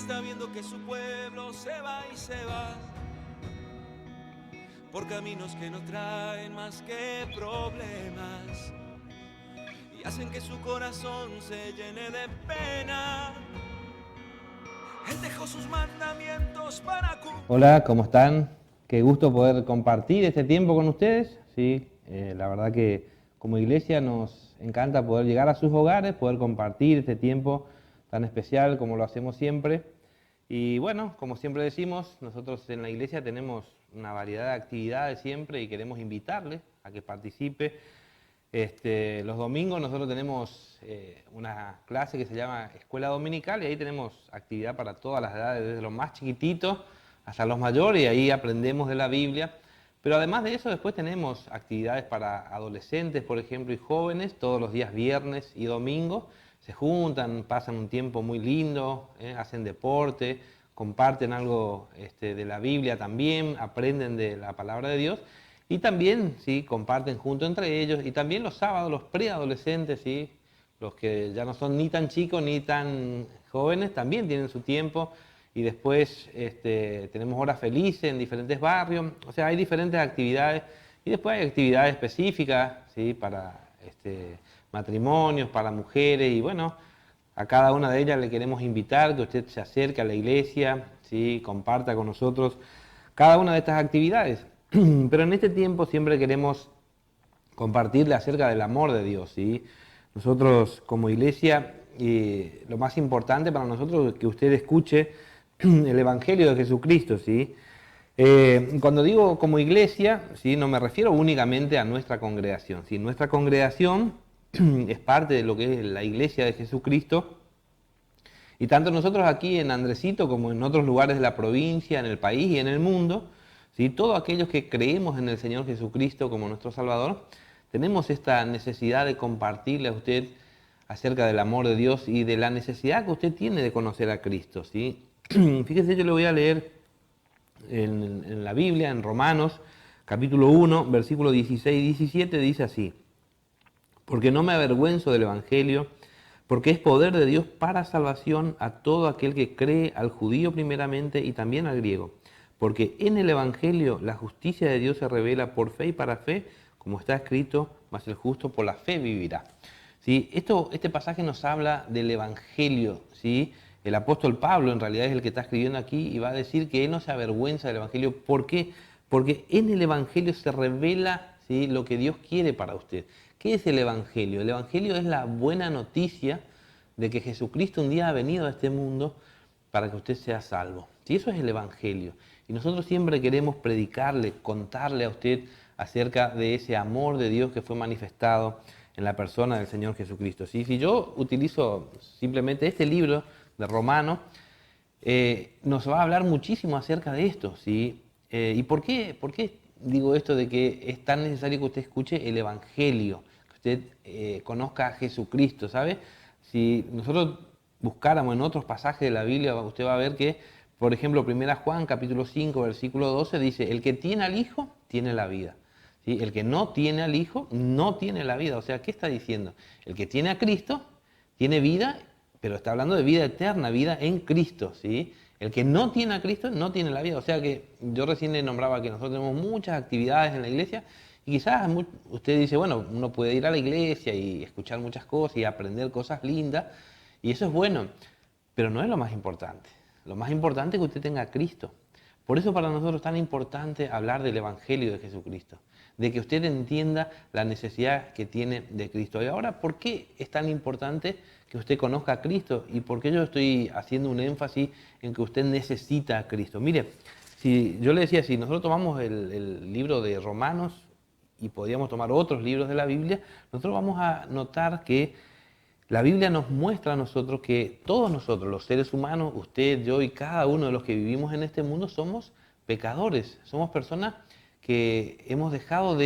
está viendo que su pueblo se va y se va por caminos que no traen más que problemas y hacen que su corazón se llene de pena. Él dejó sus mandamientos para cumplir. Hola, ¿cómo están? Qué gusto poder compartir este tiempo con ustedes. Sí, la verdad que como iglesia nos encanta poder llegar a sus hogares, poder compartir este tiempo tan especial como lo hacemos siempre. Y bueno, como siempre decimos, nosotros en la iglesia tenemos una variedad de actividades siempre y queremos invitarles a que participe. Los domingos nosotros tenemos una clase que se llama Escuela Dominical y ahí tenemos actividad para todas las edades, desde los más chiquititos hasta los mayores, y ahí aprendemos de la Biblia. Pero además de eso después tenemos actividades para adolescentes, por ejemplo, y jóvenes, todos los días viernes y domingo. Se juntan, pasan un tiempo muy lindo, hacen deporte, comparten algo de la Biblia también, aprenden de la palabra de Dios. Y también, ¿sí?, comparten junto entre ellos. Y también los sábados, los preadolescentes, ¿sí?, los que ya no son ni tan chicos ni tan jóvenes, también tienen su tiempo. Y después tenemos horas felices en diferentes barrios. O sea, hay diferentes actividades. Y después hay actividades específicas, ¿sí?, para matrimonios, para mujeres. Y bueno, a cada una de ellas le queremos invitar que usted se acerque a la iglesia, ¿sí?, comparta con nosotros cada una de estas actividades. Pero en este tiempo siempre queremos compartirle acerca del amor de Dios, ¿sí? Nosotros como iglesia, lo más importante para nosotros es que usted escuche el Evangelio de Jesucristo, ¿sí? Cuando digo como iglesia, ¿sí?, no me refiero únicamente a nuestra congregación, ¿sí? Nuestra congregación es parte de lo que es la iglesia de Jesucristo. Y tanto nosotros aquí en Andresito como en otros lugares de la provincia, en el país y en el mundo, ¿sí?, todos aquellos que creemos en el Señor Jesucristo como nuestro Salvador, tenemos esta necesidad de compartirle a usted acerca del amor de Dios y de la necesidad que usted tiene de conocer a Cristo, ¿sí? Fíjese, yo le voy a leer en la Biblia, en Romanos, capítulo 1, versículo 16 y 17, dice así: porque no me avergüenzo del Evangelio, porque es poder de Dios para salvación a todo aquel que cree, al judío primeramente y también al griego. Porque en el Evangelio la justicia de Dios se revela por fe y para fe, como está escrito, mas el justo por la fe vivirá. ¿Sí? Este pasaje nos habla del Evangelio, ¿sí? El apóstol Pablo en realidad es el que está escribiendo aquí y va a decir que él no se avergüenza del Evangelio. ¿Por qué? Porque en el Evangelio se revela, ¿sí?, lo que Dios quiere para usted. ¿Qué es el Evangelio? El Evangelio es la buena noticia de que Jesucristo un día ha venido a este mundo para que usted sea salvo. ¿Sí? Eso es el Evangelio. Y nosotros siempre queremos predicarle, contarle a usted acerca de ese amor de Dios que fue manifestado en la persona del Señor Jesucristo. ¿Sí? Si yo utilizo simplemente este libro de Romanos, nos va a hablar muchísimo acerca de esto, ¿sí? ¿Y por qué digo esto de que es tan necesario que usted escuche el Evangelio, que usted conozca a Jesucristo, ¿sabe? Si nosotros buscáramos en otros pasajes de la Biblia, usted va a ver que, por ejemplo, 1 Juan capítulo 5, versículo 12 dice: el que tiene al Hijo, tiene la vida. ¿Sí? El que no tiene al Hijo, no tiene la vida. O sea, ¿qué está diciendo? El que tiene a Cristo, tiene vida, pero está hablando de vida eterna, vida en Cristo, ¿sí? El que no tiene a Cristo no tiene la vida. O sea que yo recién le nombraba que nosotros tenemos muchas actividades en la iglesia y quizás usted dice, bueno, uno puede ir a la iglesia y escuchar muchas cosas y aprender cosas lindas, y eso es bueno, pero no es lo más importante. Lo más importante es que usted tenga a Cristo. Por eso para nosotros es tan importante hablar del Evangelio de Jesucristo, de que usted entienda la necesidad que tiene de Cristo. Y ahora, ¿por qué es tan importante que usted conozca a Cristo? ¿Y por qué yo estoy haciendo un énfasis en que usted necesita a Cristo? Mire, si yo le decía, si nosotros tomamos el libro de Romanos y podríamos tomar otros libros de la Biblia, nosotros vamos a notar que la Biblia nos muestra a nosotros que todos nosotros, los seres humanos, usted, yo y cada uno de los que vivimos en este mundo, somos pecadores, somos personas que hemos dejado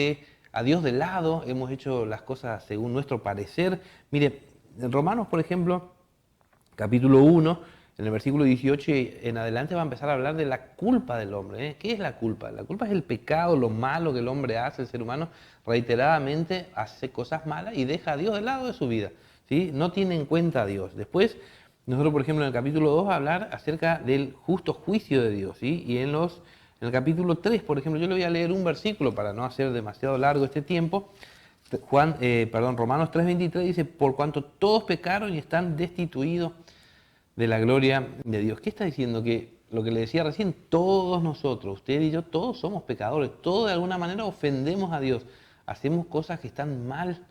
a Dios de lado, hemos hecho las cosas según nuestro parecer. Mire, en Romanos, por ejemplo, capítulo 1, en el versículo 18 en adelante va a empezar a hablar de la culpa del hombre. ¿Qué es la culpa? La culpa es el pecado, lo malo que el hombre hace, el ser humano reiteradamente hace cosas malas y deja a Dios de lado de su vida, ¿sí? No tiene en cuenta a Dios. Después nosotros, por ejemplo, en el capítulo 2 va a hablar acerca del justo juicio de Dios, ¿sí? Y en el capítulo 3, por ejemplo, yo le voy a leer un versículo para no hacer demasiado largo este tiempo. Romanos 3:23 dice, por cuanto todos pecaron y están destituidos de la gloria de Dios. ¿Qué está diciendo? Que lo que le decía recién, todos nosotros, usted y yo, todos somos pecadores, todos de alguna manera ofendemos a Dios, hacemos cosas que están mal,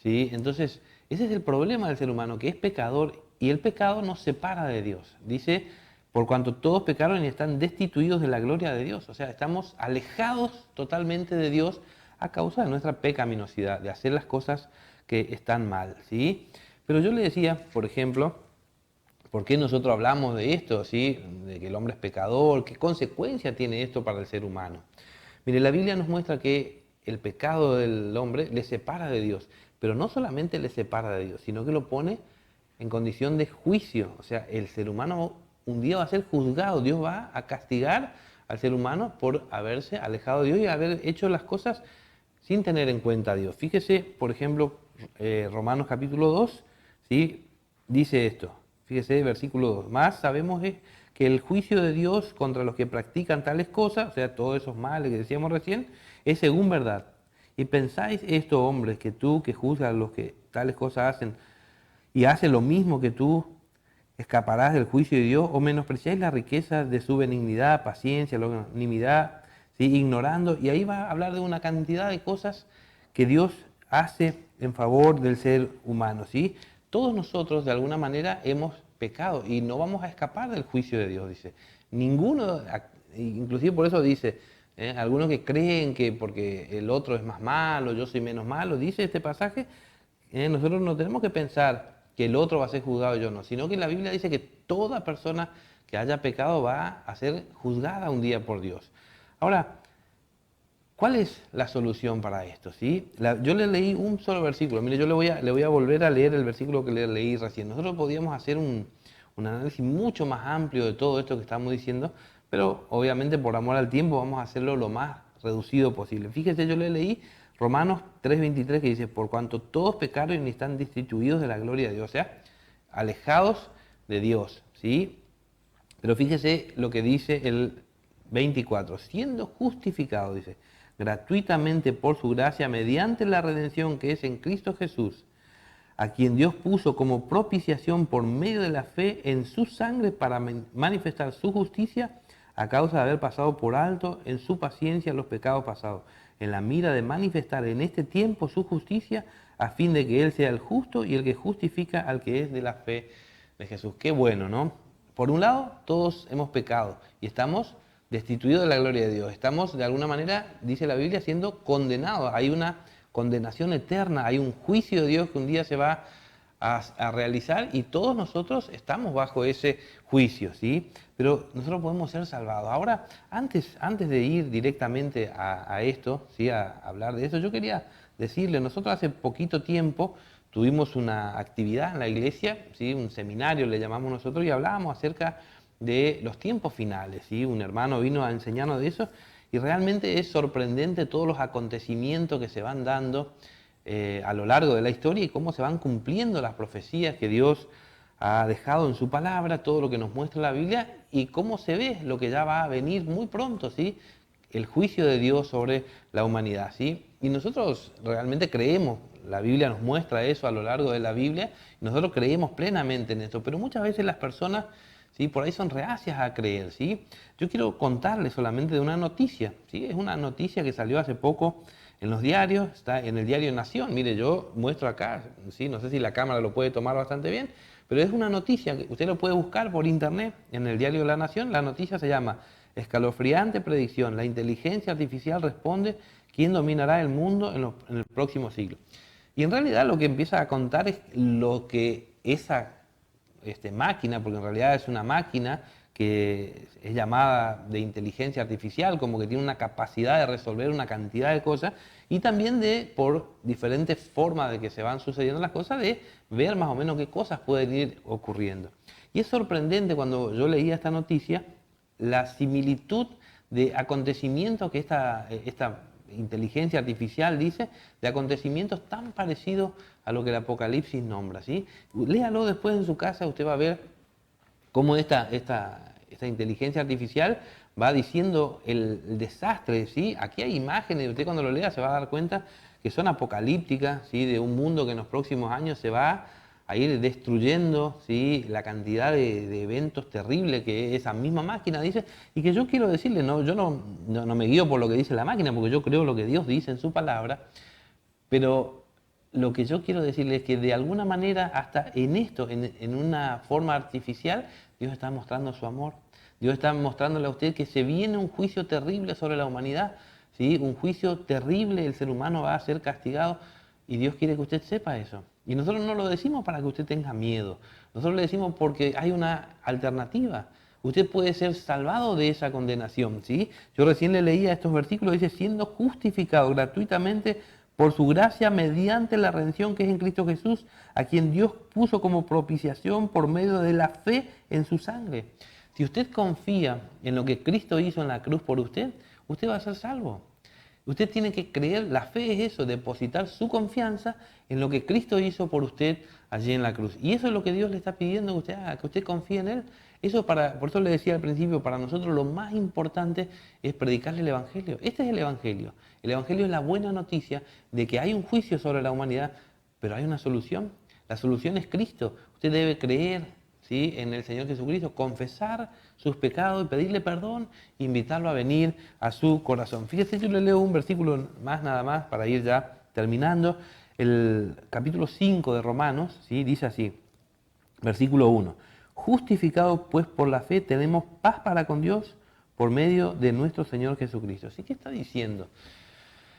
¿sí? Entonces, ese es el problema del ser humano, que es pecador y el pecado nos separa de Dios. Dice, por cuanto todos pecaron y están destituidos de la gloria de Dios, o sea, estamos alejados totalmente de Dios a causa de nuestra pecaminosidad, de hacer las cosas que están mal, ¿sí? Pero yo le decía, por ejemplo, ¿por qué nosotros hablamos de esto, ¿sí? De que el hombre es pecador? ¿Qué consecuencia tiene esto para el ser humano? Mire, la Biblia nos muestra que el pecado del hombre le separa de Dios, pero no solamente le separa de Dios, sino que lo pone en condición de juicio. O sea, el ser humano un día va a ser juzgado, Dios va a castigar al ser humano por haberse alejado de Dios y haber hecho las cosas sin tener en cuenta a Dios. Fíjese, por ejemplo, Romanos capítulo 2, ¿sí? Dice esto. Fíjese, versículo 2. Más sabemos que el juicio de Dios contra los que practican tales cosas, o sea, todos esos males que decíamos recién, es según verdad. Y pensáis esto, hombres, que tú que juzgas a los que tales cosas hacen y hacen lo mismo que tú, escaparás del juicio de Dios, o menospreciáis la riqueza de su benignidad, paciencia, longanimidad, ¿sí? Ignorando, y ahí va a hablar de una cantidad de cosas que Dios hace en favor del ser humano, ¿sí? Todos nosotros de alguna manera hemos pecado y no vamos a escapar del juicio de Dios, dice. Ninguno, inclusive por eso dice, algunos que creen que porque el otro es más malo, yo soy menos malo, dice este pasaje, nosotros no tenemos que pensar que el otro va a ser juzgado y yo no, sino que la Biblia dice que toda persona que haya pecado va a ser juzgada un día por Dios. Ahora, ¿cuál es la solución para esto? ¿Sí? Yo le leí un solo versículo. Mire, yo le voy a volver a leer el versículo que le leí recién. Nosotros podríamos hacer un análisis mucho más amplio de todo esto que estamos diciendo, pero obviamente por amor al tiempo vamos a hacerlo lo más reducido posible. Fíjese, yo le leí Romanos 3:23 que dice, por cuanto todos pecaron y están destituidos de la gloria de Dios, o sea, alejados de Dios, ¿sí? Pero fíjese lo que dice el 24, siendo justificado, dice, gratuitamente por su gracia, mediante la redención que es en Cristo Jesús, a quien Dios puso como propiciación por medio de la fe en su sangre para manifestar su justicia a causa de haber pasado por alto en su paciencia los pecados pasados, en la mira de manifestar en este tiempo su justicia, a fin de que Él sea el justo y el que justifica al que es de la fe de Jesús. Qué bueno, ¿no? Por un lado, todos hemos pecado y estamos destituidos de la gloria de Dios. Estamos, de alguna manera, dice la Biblia, siendo condenados. Hay una condenación eterna, hay un juicio de Dios que un día se va a realizar y todos nosotros estamos bajo ese juicio, ¿sí? Pero nosotros podemos ser salvados. Ahora, antes de ir directamente a esto, ¿sí? A hablar de eso, yo quería decirle, nosotros hace poquito tiempo tuvimos una actividad en la iglesia, ¿sí? Un seminario le llamamos nosotros, y hablábamos acerca de los tiempos finales, ¿sí? Un hermano vino a enseñarnos de eso y realmente es sorprendente todos los acontecimientos que se van dando a lo largo de la historia y cómo se van cumpliendo las profecías que Dios ha dejado en su palabra, todo lo que nos muestra la Biblia y cómo se ve lo que ya va a venir muy pronto, ¿sí? El juicio de Dios sobre la humanidad, ¿sí? Y nosotros realmente creemos, la Biblia nos muestra eso a lo largo de la Biblia, y nosotros creemos plenamente en esto, pero muchas veces las personas, ¿sí? Por ahí son reacias a creer, ¿sí? Yo quiero contarles solamente de una noticia, ¿sí? Es una noticia que salió hace poco en los diarios, está en el diario Nación. Mire, yo muestro acá, ¿sí? No sé si la cámara lo puede tomar bastante bien, pero es una noticia que usted lo puede buscar por internet en el diario La Nación. La noticia se llama escalofriante predicción, la inteligencia artificial responde quién dominará el mundo en el próximo siglo. Y en realidad lo que empieza a contar es lo que esa máquina, porque en realidad es una máquina que es llamada de inteligencia artificial, como que tiene una capacidad de resolver una cantidad de cosas, y también por diferentes formas de que se van sucediendo las cosas, de ver más o menos qué cosas pueden ir ocurriendo. Y es sorprendente cuando yo leía esta noticia, la similitud de acontecimientos que esta inteligencia artificial dice, de acontecimientos tan parecidos a lo que el Apocalipsis nombra, ¿sí? Léalo después en su casa, usted va a ver cómo esta inteligencia artificial va diciendo el desastre, ¿sí? Aquí hay imágenes, usted cuando lo lea se va a dar cuenta que son apocalípticas, ¿sí? De un mundo que en los próximos años se va a ir destruyendo, ¿sí? La cantidad de eventos terribles que esa misma máquina dice, y que yo quiero decirle, yo no me guío por lo que dice la máquina, porque yo creo lo que Dios dice en su palabra, pero lo que yo quiero decirle es que de alguna manera, hasta en esto, en una forma artificial, Dios está mostrando su amor. Dios está mostrándole a usted que se viene un juicio terrible sobre la humanidad, ¿sí? Un juicio terrible, el ser humano va a ser castigado y Dios quiere que usted sepa eso. Y nosotros no lo decimos para que usted tenga miedo, nosotros le decimos porque hay una alternativa. Usted puede ser salvado de esa condenación, ¿sí? Yo recién le leía estos versículos, dice, siendo justificado gratuitamente por su gracia mediante la redención que es en Cristo Jesús, a quien Dios puso como propiciación por medio de la fe en su sangre. Si usted confía en lo que Cristo hizo en la cruz por usted, usted va a ser salvo. Usted tiene que creer, la fe es eso, depositar su confianza en lo que Cristo hizo por usted allí en la cruz. Y eso es lo que Dios le está pidiendo que usted haga, que usted confíe en Él. Por eso le decía al principio, para nosotros lo más importante es predicarle el Evangelio. Este es el Evangelio. El Evangelio es la buena noticia de que hay un juicio sobre la humanidad, pero hay una solución. La solución es Cristo. Usted debe creer, ¿sí?, en el Señor Jesucristo, confesar sus pecados y pedirle perdón, e invitarlo a venir a su corazón. Fíjese, yo le leo un versículo más, nada más, para ir ya terminando. El capítulo 5 de Romanos, ¿sí?, dice así, versículo 1. Justificados pues por la fe tenemos paz para con Dios por medio de nuestro Señor Jesucristo. ¿Sí? ¿Qué está diciendo?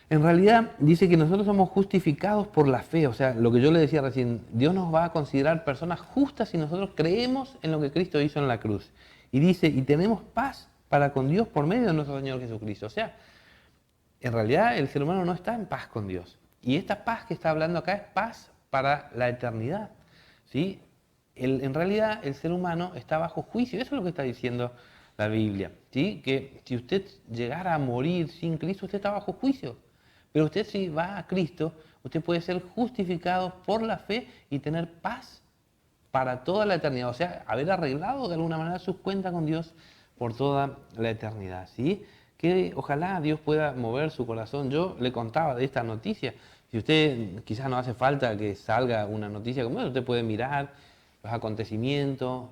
En realidad dice que nosotros somos justificados por la fe, o sea, lo que yo le decía recién, Dios nos va a considerar personas justas si nosotros creemos en lo que Cristo hizo en la cruz. Y dice, y tenemos paz para con Dios por medio de nuestro Señor Jesucristo. O sea, en realidad el ser humano no está en paz con Dios. Y esta paz que está hablando acá es paz para la eternidad, ¿sí? En realidad el ser humano está bajo juicio, eso es lo que está diciendo la Biblia, ¿sí? Que si usted llegara a morir sin Cristo, usted está bajo juicio. Pero usted, si va a Cristo, usted puede ser justificado por la fe y tener paz para toda la eternidad. O sea, haber arreglado de alguna manera sus cuentas con Dios por toda la eternidad, ¿sí? Que ojalá Dios pueda mover su corazón. Yo le contaba de esta noticia. Si usted, quizás no hace falta que salga una noticia como esta, usted puede mirar los acontecimientos,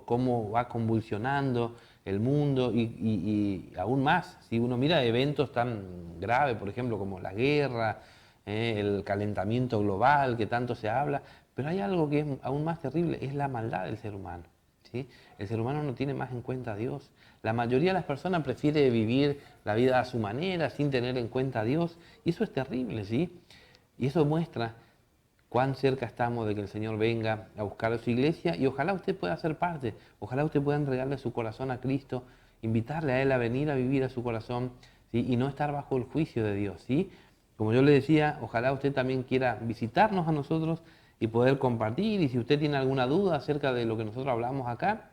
cómo va convulsionando el mundo y aún más, si uno mira eventos tan graves, por ejemplo, como la guerra, el calentamiento global que tanto se habla, pero hay algo que es aún más terrible, es la maldad del ser humano, ¿sí? El ser humano no tiene más en cuenta a Dios. La mayoría de las personas prefiere vivir la vida a su manera, sin tener en cuenta a Dios, y eso es terrible, ¿sí? Y eso muestra cuán cerca estamos de que el Señor venga a buscar a su iglesia, y ojalá usted pueda ser parte, ojalá usted pueda entregarle su corazón a Cristo, invitarle a Él a venir a vivir a su corazón, ¿sí? Y no estar bajo el juicio de Dios, ¿sí? Como yo le decía, ojalá usted también quiera visitarnos a nosotros y poder compartir, y si usted tiene alguna duda acerca de lo que nosotros hablamos acá,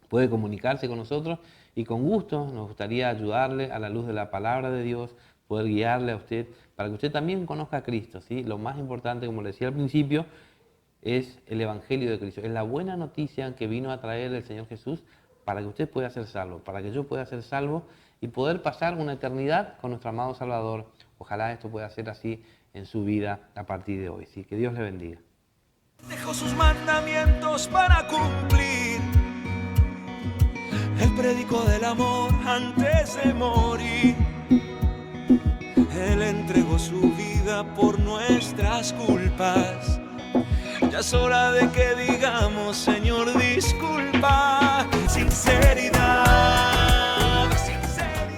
puede comunicarse con nosotros y con gusto nos gustaría ayudarle a la luz de la palabra de Dios, poder guiarle a usted para que usted también conozca a Cristo, ¿sí? Lo más importante, como le decía al principio, es el Evangelio de Cristo. Es la buena noticia que vino a traer el Señor Jesús para que usted pueda ser salvo, para que yo pueda ser salvo y poder pasar una eternidad con nuestro amado Salvador. Ojalá esto pueda ser así en su vida a partir de hoy, ¿sí? Que Dios le bendiga. Dejó sus mandamientos para cumplir. Él predicó del amor antes de morir. Él entregó su vida por nuestras culpas. Ya es hora de que digamos, Señor, disculpa. Sinceridad.